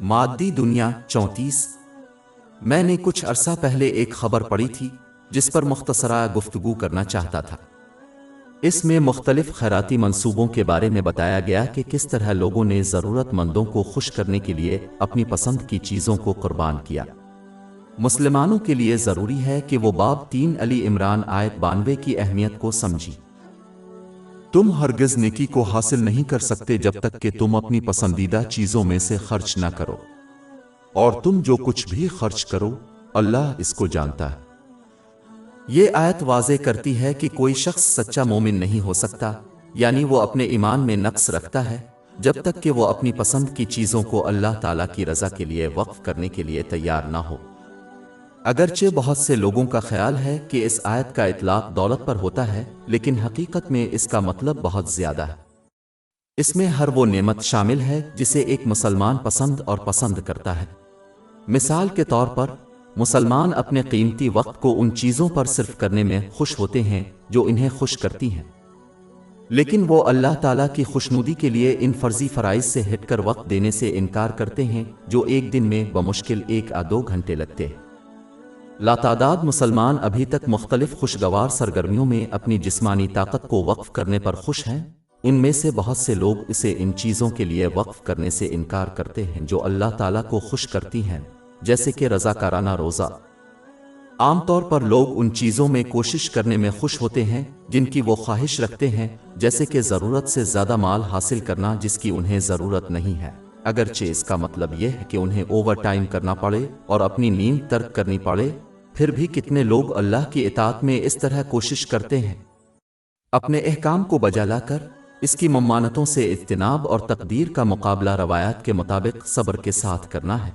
मादी दुनिया 34। मैंने कुछ अरसा पहले एक खबर पढ़ी थी जिस पर मुख्तसरा गुफ्तगू करना चाहता था। इसमें मुख्तलिफ खैराती मंसूबों के बारे में बताया गया कि किस तरह लोगों ने ज़रूरतमंदों को खुश करने के लिए अपनी पसंद की चीज़ों को कुर्बान किया। मुसलमानों के लिए ज़रूरी है कि वो बाब 3 अली इमरान आयत 92 की अहमियत को समझी। तुम हरगिज़ नेकी को हासिल नहीं कर सकते जब तक कि तुम अपनी पसंदीदा चीज़ों में से खर्च ना करो, और तुम जो कुछ भी खर्च करो अल्लाह इसको जानता है। ये आयत वाज़े करती है कि कोई शख्स सच्चा मोमिन नहीं हो सकता, यानी वो अपने ईमान में नक्स रखता है, जब तक कि वो अपनी पसंद की चीज़ों को अल्लाह ताला की रज़ा के लिए वक्फ करने के लिए तैयार ना हो। अगरचे बहुत से लोगों का ख्याल है कि इस आयत का इतलाक़ दौलत पर होता है, लेकिन हकीकत में इसका मतलब बहुत ज़्यादा है। इसमें हर वो नेमत शामिल है जिसे एक मुसलमान पसंद और पसंद करता है। मिसाल के तौर पर, मुसलमान अपने कीमती वक्त को उन चीज़ों पर सिर्फ करने में खुश होते हैं जो इन्हें खुश करती हैं, लेकिन वो अल्लाह ताला की खुशनुदी के लिए इन फ़र्ज़ी फ़राइज़ से हटकर वक्त देने से इनकार करते हैं जो एक दिन में बमुश्किल 1 या 2 घंटे लगते हैं। लातादाद मुसलमान अभी तक मुख्तलिफ खुशगवार सरगर्मियों में अपनी जिस्मानी ताकत को वक्फ करने पर खुश हैं। इनमें से बहुत से लोग इसे इन चीज़ों के लिए वक्फ करने से इनकार करते हैं जो अल्लाह ताला को खुश करती हैं, जैसे कि रज़ाकाराना रोज़ा। आमतौर पर लोग उन चीज़ों में कोशिश करने में खुश होते हैं जिनकी वो ख्वाहिश रखते हैं, जैसे कि ज़रूरत से ज़्यादा माल हासिल करना जिसकी उन्हें ज़रूरत नहीं है, अगरचे इसका मतलब यह है कि उन्हें ओवर टाइम करना पड़े और अपनी नींद तर्क करनी पड़े। फिर भी कितने लोग अल्लाह की इताअत में इस तरह कोशिश करते हैं। अपने अहकाम को बजा लाकर इसकी ममानतों से इज्तिनाब और तकदीर का मुकाबला रवायात के मुताबिक सब्र के साथ करना है।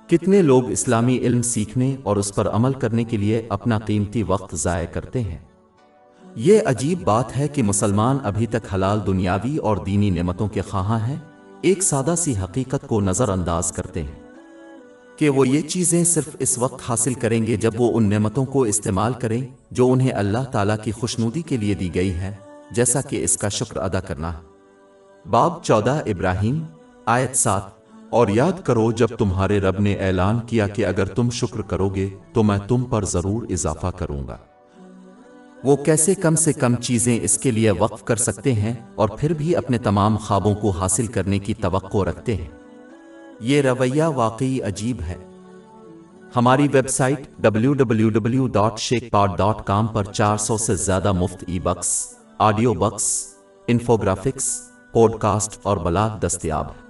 कितने लोग इस्लामी इल्म सीखने और उस पर अमल करने के लिए अपना कीमती वक्त ज़ाय करते हैं। ये अजीब बात है कि मुसलमान अभी तक हलाल दुनियावी और दीनी नेमतों के ख्वाहां हैं, एक सादा सी हकीकत को नज़रअंदाज करते हैं कि वो ये चीज़ें सिर्फ इस वक्त हासिल करेंगे जब वो उन नेमतों को इस्तेमाल करें जो उन्हें अल्लाह ताला की खुशनुदी के लिए दी गई है, जैसा कि इसका शुक्र अदा करना है। बाब 14 इब्राहीम आयत 7। और याद करो जब तुम्हारे रब ने ऐलान किया कि अगर तुम शुक्र करोगे तो मैं तुम पर ज़रूर इजाफा करूँगा। वो कैसे कम से कम चीज़ें इसके लिए वक्फ कर सकते हैं और फिर भी अपने तमाम ख्वाबों को हासिल करने की तवक्को रखते हैं। ये रवैया वाकई अजीब है। हमारी वेबसाइट www.sheikhpod.com पर 400 से ज़्यादा मुफ्त e-books, audio books, infographics, podcast और ब्लॉग दस्तयाब है।